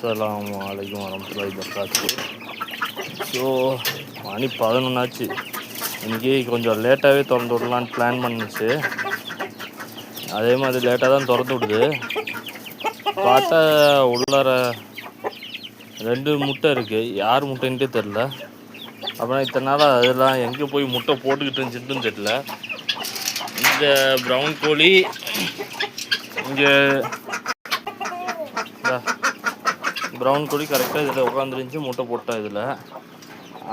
அஸ்ஸலாமு அலைக்கும் வரமத்துல்லாஹி வபரகாத்துஹு. ஸோ மணி 11 ஆச்சு. இன்றைக்கி கொஞ்சம் லேட்டாகவே திறந்து விடலான்னு பிளான் பண்ணுச்சு. அதே மாதிரி லேட்டாக தான் திறந்து விடுது. பார்த்தா உள்ளார 2 முட்டை இருக்குது. யார் முட்டைன்ட்டே தெரில. அப்புறம் இத்தனை நாளாக அதெல்லாம் எங்கே போய் முட்டை போட்டுக்கிட்டு இருந்துச்சுன்னு தெரில. இந்த ப்ரௌன் கோழி இங்கே ப்ரௌன் கோழி கரெக்டாக இதில் உட்காந்துருந்துச்சி, முட்டை போட்டேன். இதில்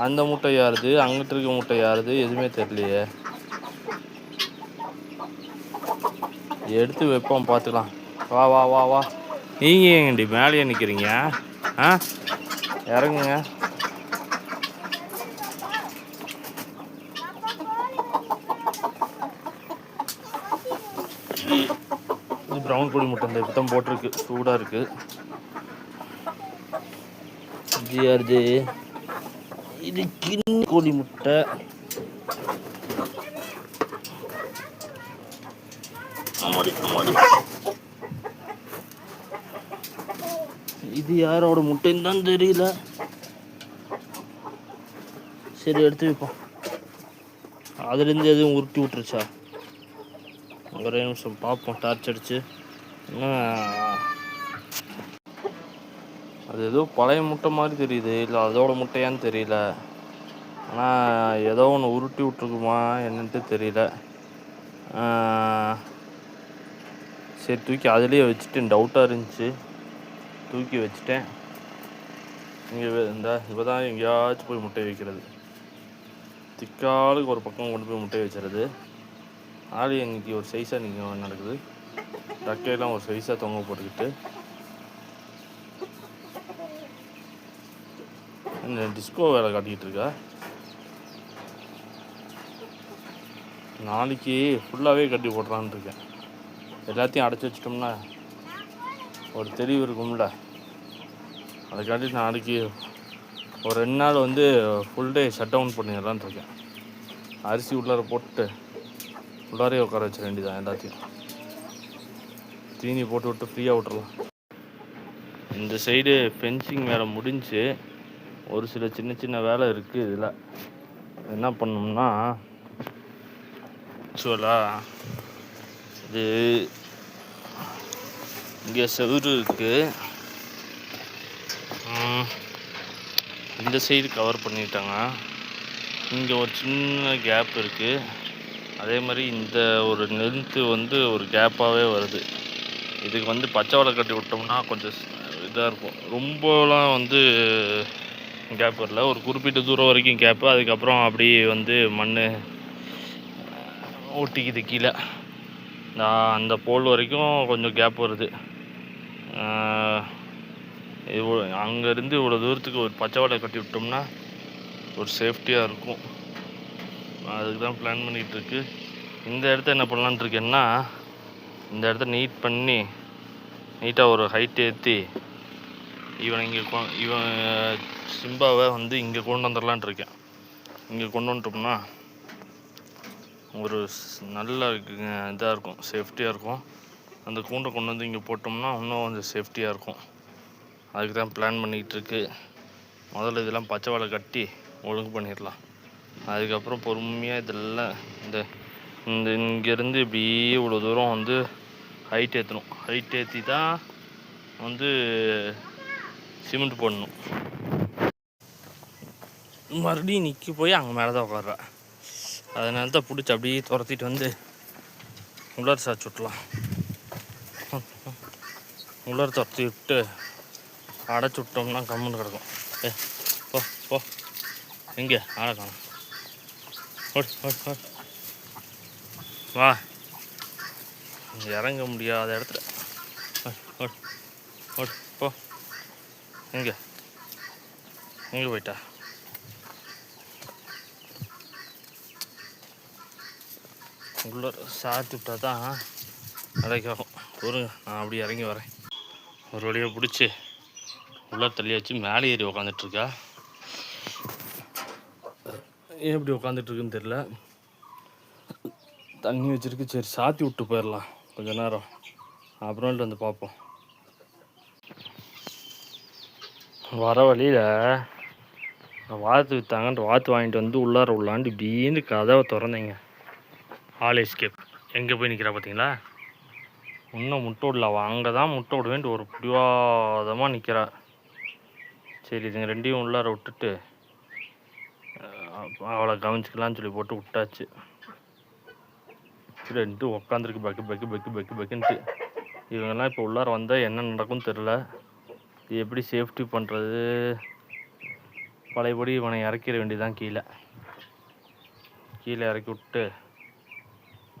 அந்த முட்டை யாருது, அங்கிட்டு இருக்க முட்டை யாருது எதுவுமே தெரியலையே. எடுத்து வைப்போம், பார்த்துக்கலாம். வா வா வா வா. நீங்கள் ஏங்கண்டி மேலேயே நிற்கிறீங்க? இறங்குங்க. இது ப்ரௌன் கோழி முட்டை இந்த இப்போ தான் போட்டிருக்கு, சூடாக இருக்குது. ஜிஆர்ஜி இது கிண்ணி கோழி முட்டை. இது யாரோட முட்டைன்னு தான் தெரியல. சரி, எடுத்து வைப்போம். அதுலேருந்து எதுவும் உருட்டி விட்டுருச்சா? ஒரே நிமிஷம் பார்ப்போம், டார்ச் அடிச்சு. அது ஏதோ பழைய முட்டை மாதிரி தெரியுது, இல்லை அதோட முட்டையான்னு தெரியல. ஆனால் ஏதோ ஒன்று உருட்டி விட்ருக்குமா என்னன்ட்டு தெரியல. சரி, தூக்கி அதிலே வச்சுட்டேன். டவுட்டாக இருந்துச்சு, தூக்கி வச்சுட்டேன். இங்கே இப்போ தான் எங்கேயாச்சும் போய் முட்டை வைக்கிறது. திக்காலுக்கு ஒரு பக்கம் கொண்டு போய் முட்டை வச்சுறது. ஆளு இன்னைக்கு ஒரு சைஸாக நீங்கள் நடக்குது. டக்கையெல்லாம் ஒரு சைஸாக தொங்க போட்டுக்கிட்டு இந்த டிஸ்கோ வேலை காட்டிக்கிட்டு இருக்கா. நாளைக்கு ஃபுல்லாகவே கட்டி போடுறான்னு இருக்கேன். எல்லாத்தையும் அடைச்சி வச்சிட்டோம்னா ஒரு தெளிவு இருக்கும்ல. அதுக்காண்டி நாளைக்கு ஒரு 2 நாள் வந்து ஃபுல் டே ஷட் டவுன் பண்ணிடலான்னு இருக்கேன். அரிசி உள்ளார போட்டு உள்ளாரே உட்கார வச்சிட வேண்டியதான். எல்லாத்தையும் தீனி போட்டு விட்டு ஃப்ரீயாக விட்டுறலாம். இந்த சைடு ஃபென்சிங் வேலை முடிஞ்சு, ஒரு சில சின்ன சின்ன வேலை இருக்குது. இதில் என்ன பண்ணோம்னா, ஆக்சுவலாக இது இங்கே செவுரு இருக்குது. இந்த சைடு கவர் பண்ணிட்டாங்க. இங்கே ஒரு சின்ன கேப் இருக்குது. அதே மாதிரி இந்த ஒரு லென்த்து வந்து ஒரு கேப்பாகவே வருது. இதுக்கு வந்து பச்சை வலை கட்டி விட்டோம்னா கொஞ்சம் இதாக இருக்கும். ரொம்பலாம் வந்து கேப் வரல, ஒரு குறிப்பிட்ட தூரம் வரைக்கும் கேப்பு. அதுக்கப்புறம் அப்படியே வந்து மண் ஒட்டிக்குது கீழே. அந்த போல் வரைக்கும் கொஞ்சம் கேப் வருது. அங்கேருந்து இவ்வளோ தூரத்துக்கு ஒரு பச்சை வலை கட்டி விட்டோம்னா ஒரு சேஃப்டியாக இருக்கும். அதுக்கு தான் பிளான் பண்ணிகிட்ருக்கு. இந்த இடத்த என்ன பண்ணலான்னு இருக்கேன்னா, இந்த இடத்த நீட் பண்ணி நீட்டாக ஒரு ஹைட் ஏற்றி இவன் சிம்பாவை வந்து இங்கே கொண்டு வந்துடலான் இருக்கேன். இங்கே கொண்டு வந்துட்டோம்னா ஒரு நல்ல இதாக இருக்கும், சேஃப்டியாக இருக்கும். அந்த கூண்டை கொண்டு வந்து இங்கே போட்டோம்னா இன்னும் கொஞ்சம் சேஃப்டியாக இருக்கும். அதுக்கு தான் பிளான் பண்ணிகிட்ருக்கு. முதல்ல இதெல்லாம் பச்சை வலை கட்டி ஒழுங்கு பண்ணிடலாம். அதுக்கப்புறம் பொறுமையாக இதெல்லாம் இந்த இங்கேருந்து இப்படியே இவ்வளோ தூரம் வந்து ஹைட் ஏற்றணும். ஹைட் ஏற்றி தான் வந்து சிமெண்ட் போடணும். மறுபடியும் நிற்கி போய் அங்கே மேலே தான் உட்கார்றேன். அதனால தான் பிடிச்சி அப்படியே துரத்திட்டு வந்து உள்ளார சாய்ச்சி விட்லாம். உள்ளார துரத்தி விட்டு அடைச்சி விட்டோம்னா கம்முன்னு கிடக்கும். போ போ, எங்கே ஆளை காணும். வா, இறங்க முடியாத இடத்துல போ. எங்கே போயிட்டா? உள்ளார சாத்தி விட்டா தான் அடைக்காகும். பொறுங்க, நான் அப்படியே இறங்கி வரேன். ஒரு வழியாக பிடிச்சி உள்ளார தள்ளியாச்சு. மேலே ஏறி உக்காந்துட்ருக்கா. ஏன் இப்படி உட்காந்துட்ருக்குன்னு தெரில. தண்ணி வச்சுருக்கு. சரி, சாத்தி விட்டு போயிடலாம் கொஞ்ச நேரம், அப்புறமேட்டு வந்து பார்ப்போம். வர வழியில் வாத்து விற்றாங்கன்ட்டு வாத்து வாங்கிட்டு வந்து உள்ளார உள்ளாண்டு இப்படின்னு கதவை திறந்தீங்க. All escape. எங்கே போய் நிற்கிறா பார்த்தீங்களா? இன்னும் முட்டை விடல. அவள் அங்கே தான் முட்டை விடுவேன்ட்டு ஒரு பிடிவாதமாக நிற்கிறா. சரி இதுங்க ரெண்டையும் உள்ளார விட்டுட்டு அவளை கவனிச்சிக்கலான்னு சொல்லி போட்டு விட்டாச்சு. ரெண்டு உக்காந்துருக்கு பக்கு பக்கு பக்கு பக்கு பக்குன்ட்டு. இவங்கெல்லாம் இப்போ உள்ளார வந்தால் என்ன நடக்கும்னு தெரில. இது எப்படி சேஃப்டி பண்ணுறது? பழையபடி இவனை இறக்கிற வேண்டியதான். கீழே இறக்கி விட்டு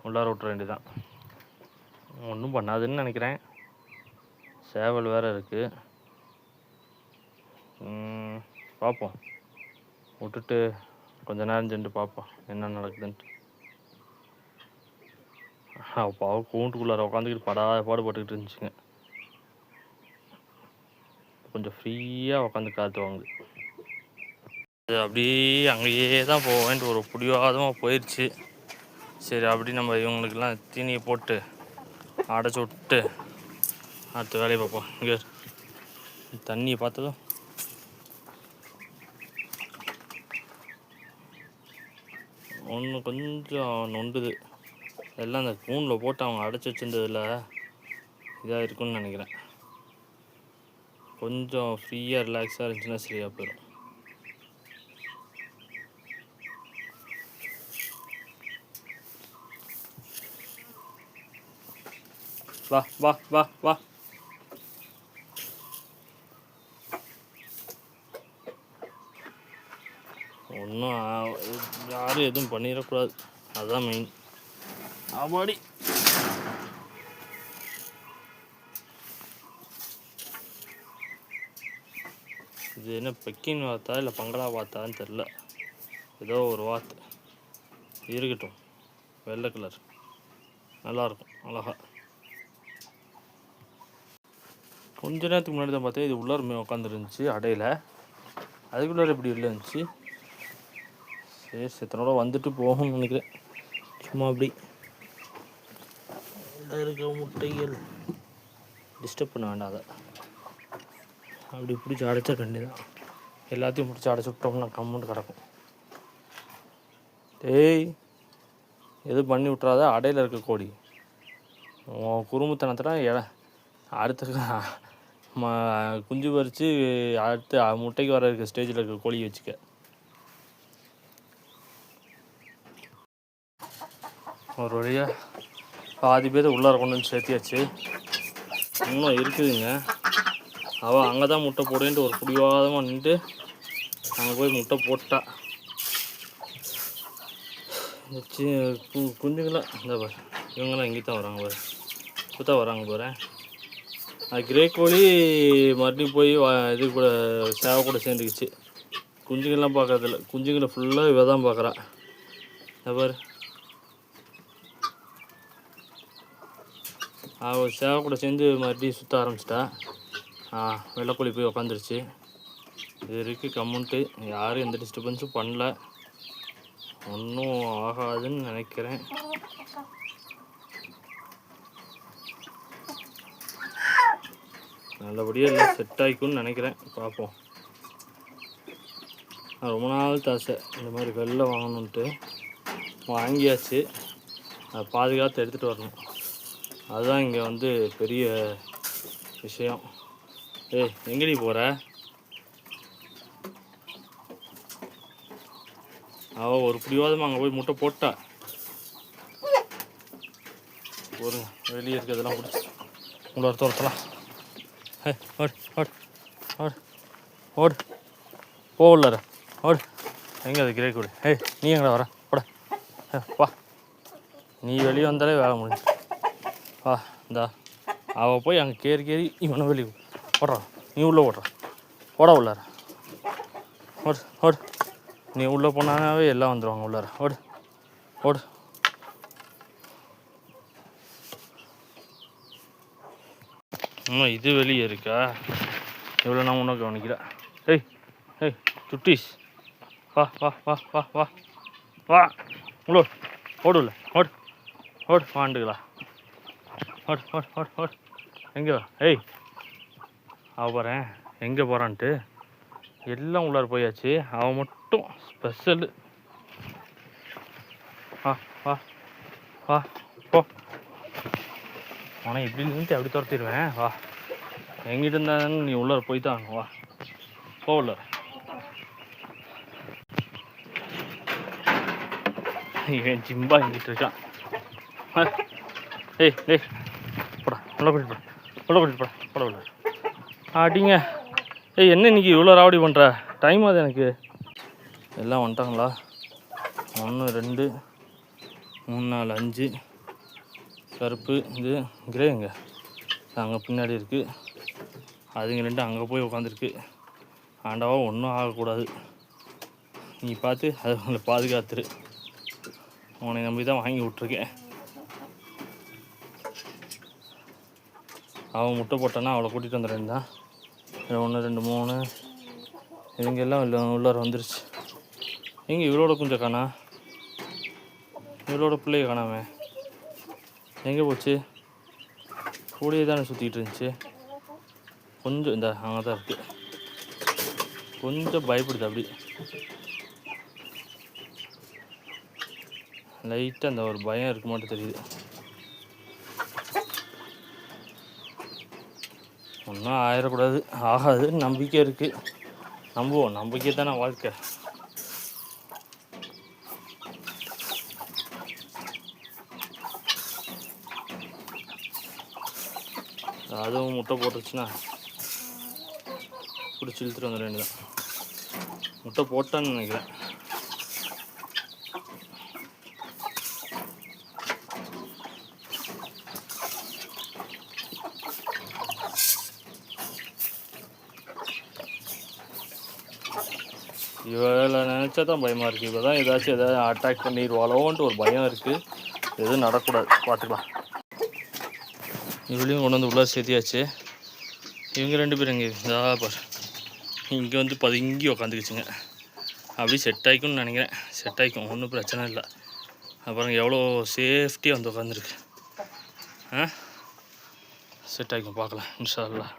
உள்ளார விட்டுற வேண்டியதான். ஒன்றும் பண்ணாதுன்னு நினைக்கிறேன். சேவல் வேறு இருக்குது. பார்ப்போம். விட்டுட்டு கொஞ்ச நேரம் சென்று பார்ப்போம் என்ன நடக்குதுன்ட்டு. பாவம் கூண்டுக்குள்ளார உட்காந்துக்கிட்டு பாடுபட்டுக்கிட்டு இருந்துச்சுங்க. கொஞ்சம் ஃப்ரீயாக உட்காந்து காற்று வாங்குது. அது அப்படியே அங்கேயே தான் போவேன்ட்டு ஒரு பிடிவாதமாக போயிடுச்சு. சரி அப்படி நம்ம இவங்களுக்கெல்லாம் தீனியை போட்டு அடைச்சி விட்டு அடுத்த வேலையை பார்ப்போம். இங்கே தண்ணியை பார்த்ததும் ஒன்று கொஞ்சம் நொண்டுது. எல்லாம் அந்த கூண்டில் போட்டு அவங்க அடைச்சி வச்சுருந்ததில் இதாக இருக்குன்னு நினைக்கிறேன். கொஞ்சம் ஃப்ரீயாக ரிலாக்ஸாக இருந்துச்சுன்னா சரியாக போயிடும். வா வா வா வா. ஒன்றும் யாரும் எதுவும் பண்ணிடக்கூடாது, அதுதான் மெயின். ஆமாடி. இது என்ன பெக்கின் வாத்தா இல்லை பங்களா வாத்தான்னு தெரில. ஏதோ ஒரு வாத்து இருக்கட்டும். வெள்ளை கலர் நல்லாயிருக்கும், அழகா. கொஞ்ச நேரத்துக்கு முன்னாடி தான் பார்த்தேன் இது உள்ளார உட்காந்துருந்துச்சு அடையில். அதுக்குள்ளார எப்படி வெளில இருந்துச்சு. சரி செத்தனோட வந்துட்டு போகும்னு நினைக்கிறேன். சும்மா அப்படி இருக்க முட்டைகள் டிஸ்டர்ப் பண்ண வேண்டாம். அதை அப்படி பிடிச்சி அடைச்ச வேண்டியதான். எல்லாத்தையும் பிடிச்சி அடைச்சி விட்டோம்னா கம்முன்னு கிடக்கும். டேய் எதுவும் பண்ணி விட்றாத. அடையில் இருக்க கோழி குறும்புத்தனத்தில் அடுத்த குஞ்சு பறித்து அடுத்து முட்டைக்கு வர இருக்க ஸ்டேஜில் இருக்க கோழி வச்சுக்க. ஒரு வழியாக பாதி பேர் உள்ளார கொண்டு வந்து சேர்த்தியாச்சு. இன்னும் இருக்குதுங்க. அவள் அங்கே தான் முட்டை போடுவேன்ட்டு ஒரு பிடிவாதமாக நின்றுட்டு அங்கே போய் முட்டை போட்டா. இந்த குஞ்சுங்களாம் இந்த இவங்கெல்லாம் இங்கே தான் வராங்க பாரு. இப்போ தான் வராங்க பாரு. அது கிரே கோழி மறுபடியும் போய் இது கூட சேவை கூட சேர்ந்துக்குச்சு. குஞ்சுங்கள்லாம் பார்க்கறதில்ல. குஞ்சுங்களை ஃபுல்லாக இவ தான் பார்க்குறா. பாரு அவள் சேவை கூட சேர்ந்து மறுபடியும் சுற்ற ஆரம்பிச்சிட்டா. வெள்ளைக்கோழி போய் உக்காந்துருச்சு. இது இருக்குது கம்முன்ட்டு. யாரும் எந்த டிஸ்டர்பன்ஸும் பண்ணல. ஒன்றும் ஆகாதுன்னு நினைக்கிறேன். நல்லபடியாக எல்லாம் செட் ஆகிக்கும்னு நினைக்கிறேன். பார்ப்போம். ரொம்ப நாள் தாசை இந்த மாதிரி வெள்ளை வாங்கணுன்ட்டு. வாங்கியாச்சு. அதை பாதுகாத்து எடுத்துகிட்டு வரணும். அதுதான் இங்கே வந்து பெரிய விஷயம். எங்கடி போகிற? அவள் ஒரு பிடிவாதமாக அங்கே போய் முட்டை போட்டா. ஒரு வெளியே இருக்கிறதெல்லாம் பிடிச்சி உங்களை துரத்தலாம். ஓடு ஓடு ஓடு ஓடு போகல ஓடு. எங்கே அது கிரே கூடு? நீ எங்கடா வர? போட வா. நீ வெளியே வந்தாலே வேலை முடிஞ்சு. வா இந்தா. அவள் போய் அங்கே கேறி இவனை வெளியே ஓடுறான். நீ உள்ளே ஓடுறான். ஓட உள்ளார ஓடு ஓடு. நீ உள்ளே போனாவே எல்லாம் வந்துடுவாங்க உள்ளார. ஓடு ஓடு. இன்னும் இது வெளியே இருக்கா? எவ்வளோ நான் உன்ன கவனிக்கிறேன். ஏய் சுட்டீஸ் வா வா வா வா வா வா. உள்ள ஓடுல ஓடு ஓடு. வாண்டுங்களா ஓடு ஓடு ஓடு ஓடு. எங்கே வா? அவ போகிறேன் எங்கே போகிறான்ட்டு எல்லாம் உள்ளார போயாச்சு. அவன் மட்டும் ஸ்பெஷலு. வா வா வா போ. ஆனால் இப்படி நின்று அப்படி துரத்திடுவேன். வா, எங்கிட்ட இருந்தாலும் நீ உள்ளார போய் தான் வா, போ உள்ளார. இவன் ஜிம்பா எங்கிட்டு இருக்கான். ஏய் டேய் போடா, உள்ள கூட்டிட்டு போடா, உள்ள கூட்டிட்டு போடா, போட உள்ள ஆட்டிங்க. ஏய் என்ன இன்னைக்கு இவ்வளோ ராவடி பண்ணுற? டைம் ஆகுது எனக்கு. எல்லாம் வந்துட்டாங்களா? 1 2 3 4 5 கருப்பு. இது கிரேங்க அங்கே பின்னாடி இருக்குது. அதுங்க 2 அங்கே போய் உட்காந்துருக்கு. ஆண்டாவா ஒன்றும் ஆகக்கூடாது. நீ பார்த்து அது உங்களை பாதுகாத்துரு. உன்னை நம்பி தான் வாங்கி விட்ருக்கேன். அவன் முட்டை போட்டான்னா அவளை கூட்டிகிட்டு வந்துடுறேன் தான். 1 2 3 இதுங்க எல்லாம் உள்ளார வந்துருச்சு. எங்கே இவளோட கொஞ்சம் காணா? இவளோட பிள்ளைய காணாமே. எங்கே போச்சு? கூடயே தானே சுற்றிக்கிட்டு இருந்துச்சு. கொஞ்சம் இந்த அங்கே தான் இருக்குது. கொஞ்சம் பயப்படுது அப்படி லைட்டாக. அந்த ஒரு பயம் இருக்க மாட்டேன் தெரியுது. ஒன்றும் ஆயிடக்கூடாது, ஆகாது, நம்பிக்கை இருக்குது. நம்புவோம், நம்பிக்கை தானே வாழ்க்கை. அதுவும் முட்டை போட்டுருச்சுன்னா பிடிச்சி இழுத்துட்டு வந்துட வேண்டியதான். முட்டை போட்டான்னு நினைக்கிறேன். இவளை நினச்சா தான் பயமாக இருக்குது. இப்போ தான் ஏதாச்சும் அட்டாக் பண்ணிடுவாளோன்ட்டு ஒரு பயம் இருக்குது. எதுவும் நடக்கூடாது, பார்த்துக்கலாம். இவளையும் கொண்டு வந்து உள்ளே சேர்த்தியாச்சு. இவங்க 2 பேரும் இங்கே பார், இங்கே வந்து பதுங்கி உக்காந்துக்குச்சுங்க. அப்படி செட் ஆகிக்கும்னு நினைக்கிறேன். செட் ஆகிக்கும், ஒன்றும் பிரச்சனை இல்லை. அப்புறம் எவ்வளோ சேஃப்டியாக வந்து உட்காந்துருக்கு. செட் ஆகிக்கும், பார்க்கலாம் இன்ஷா அல்லாஹ்.